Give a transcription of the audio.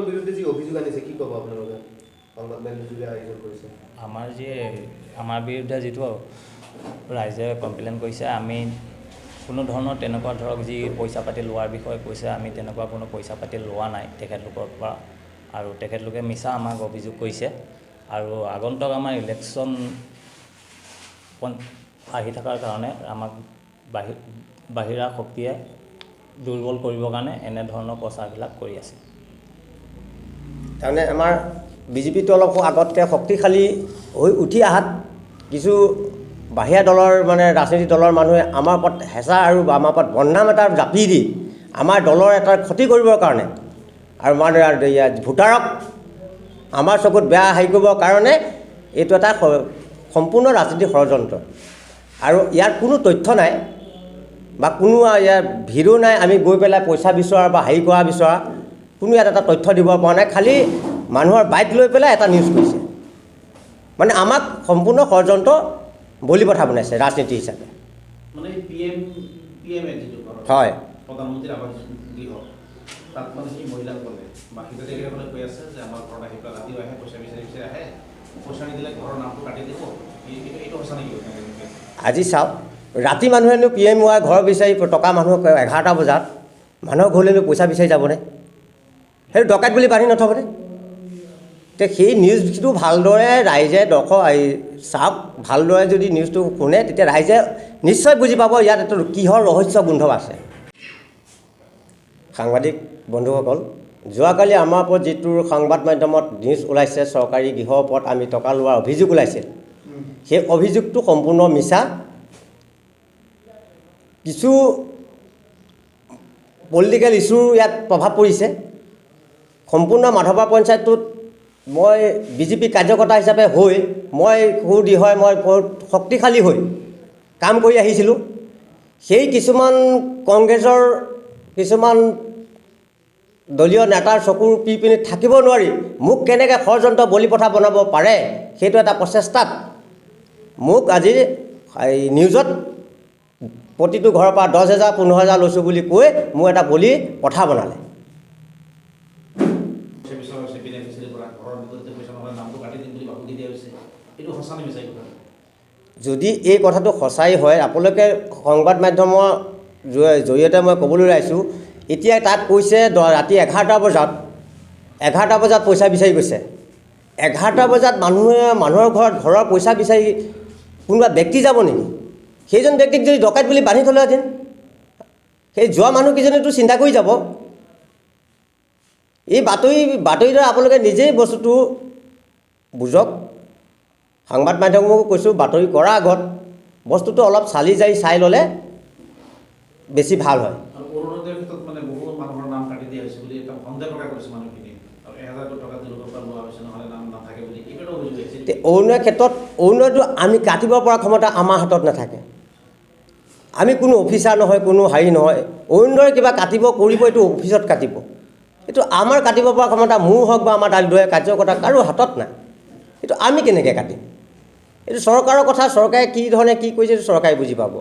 বিৰুদ্ধে যি অভিযোগ আনিছে কি ক'ব আপোনালোকে সংবাদ মেলযোগে আয়োজন কৰিছে আমাৰ বিৰুদ্ধে যিটো ৰাইজে কমপ্লেইন কৰিছে আমি কোনো ধৰণৰ তেনেকুৱা ধৰক যি পইচা পাতি লোৱাৰ বিষয়ে কৈছে আমি তেনেকুৱা কোনো পইচা পাতি লোৱা নাই তেখেতলোকৰ পৰা আৰু তেখেতলোকে মিছা আমাক অভিযোগ কৰিছে আৰু আগন্তুক আমাৰ ইলেকশ্যন আহি থকাৰ কাৰণে আমাক বাহিৰা শক্তিয়ে দুৰ্বল কৰিবৰ কাৰণে এনেধৰণৰ প্ৰচাৰবিলাক কৰি আছে। তাৰমানে আমাৰ বিজেপিটো অলপ আগতকৈ শক্তিশালী হৈ উঠি অহাত কিছু বাহিৰা দলৰ মানে ৰাজনৈতিক দলৰ মানুহে আমাৰ ওপৰত হেঁচা আৰু আমাৰ ওপৰত বদনাম এটা জাপি দি আমাৰ দলৰ এটা ক্ষতি কৰিবৰ কাৰণে আৰু মানে ভোটাৰক আমাৰ চকুত বেয়া হেৰি কৰিবৰ কাৰণে এইটো এটা সম্পূৰ্ণ ৰাজনীতিক ষড়যন্ত্ৰ আৰু ইয়াৰ কোনো তথ্য নাই বা কোনো ইয়াৰ ভিডিঅ' নাই আমি গৈ পেলাই পইচা বিচৰা বা হেৰি কৰা বিচৰা কোনো ইয়াত এটা তথ্য দিব পৰা নাই খালি মানুহৰ বাইক লৈ পেলাই এটা নিউজ কৰিছে মানে আমাক সম্পূৰ্ণ ষড়যন্ত্ৰ বলি পঠা বনাইছে ৰাজনীতি হিচাপে মানে হয় প্ৰধানমন্ত্ৰীৰ আৱাস গৃহ তাত মানে কি মহিলাসকলে বা হিতাধিকাৰীসকলে কৈ আছে যে আমাৰ ঘৰত আহি পেলাই ৰাতিও আহে পইচা বিচাৰি আহে পইচা নিদিলে ঘৰৰ নামটো কাটি দিব এইটো সঁচা নেকি? আজি চাওক ৰাতি মানুহেনো PMY ঘৰ বিচাৰি টকা মানুহক 11টা বজাত মানুহৰ ঘৰলৈনো পইচা বিচাৰি যাবনে সেইটো ডকাইত বুলি বান্ধি নথবনে তে সেই নিউজটো ভালদৰে ৰাইজে চাওক ভালদৰে যদি নিউজটো শুনে তেতিয়া ৰাইজে নিশ্চয় বুজি পাব ইয়াত এটা কিহৰ ৰহস্য গোন্ধ আছে। সাংবাদিক বন্ধুসকল যোৱাকালি আমাৰ ওপৰত যিটো সংবাদ মাধ্যমত নিউজ ওলাইছে চৰকাৰী গৃহৰ ওপৰত আমি টকা লোৱাৰ অভিযোগ ওলাইছিল সেই অভিযোগটো সম্পূৰ্ণ মিছা কিছু পলিটিকেল ইছ্যুৰ ইয়াত প্ৰভাৱ পৰিছে সম্পূৰ্ণ মাধৱা পঞ্চায়তটোত মই বিজেপি কাৰ্যকৰ্তা হিচাপে হৈ মই সুদৃঢ় মই শক্তিশালী হৈ কাম কৰি আহিছিলোঁ সেই কিছুমান কংগ্ৰেছৰ কিছুমান দলীয় নেতাৰ চকুৰ পিনে থাকিব নোৱাৰি মোক কেনেকৈ ষড়যন্ত্ৰ বলি পঠা বনাব পাৰে সেইটো এটা প্ৰচেষ্টাত মোক আজি নিউজত প্ৰতিটো ঘৰৰ পৰা 10,000 15,000 লৈছোঁ বুলি কৈ মোক এটা বলি পঠা বনালে। যদি এই কথাটো সঁচাই হয় আপোনালোকে সংবাদ মাধ্যমৰ জৰিয়তে মই ক'বলৈ ওলাইছোঁ এতিয়া তাত কৈছে ৰাতি 11টা বজাত পইচা বিচাৰি গৈছে 11টা বজাত মানুহৰ ঘৰৰ পইচা বিচাৰি কোনোবা ব্যক্তি যাব নেকি সেইজন ব্যক্তিক যদি ডকাইত বুলি বান্ধি থ'লেহেঁতেন সেই যোৱা মানুহকেইজনেতো চিন্তা কৰি যাব এই বাতৰিৰে আপোনালোকে নিজেই বস্তুটো বুজক সংবাদ মাধ্যমকো কৈছোঁ বাতৰি কৰাৰ আগত বস্তুটো অলপ চালি জাৰি চাই ল'লে বেছি ভাল হয়। অৰুণোদয়ৰ ক্ষেত্ৰত অৰুণোদয়টো আমি কাটিব পৰা ক্ষমতা আমাৰ হাতত নাথাকে আমি কোনো অফিচাৰ নহয় কোনো হেৰি নহয় অৰুণোদয় কিবা কাটিব কৰিব এইটো অফিচত কাটিব এইটো আমাৰ কাটিব পৰা ক্ষমতা মোৰ হওক বা আমাৰ দলীয় কাৰ্যকৰ্তা কাৰো হাতত নাই এইটো আমি কেনেকৈ কাটিম এইটো চৰকাৰৰ কথা চৰকাৰে কি ধৰণে কি কৰিছে এইটো চৰকাৰে বুজি পাব।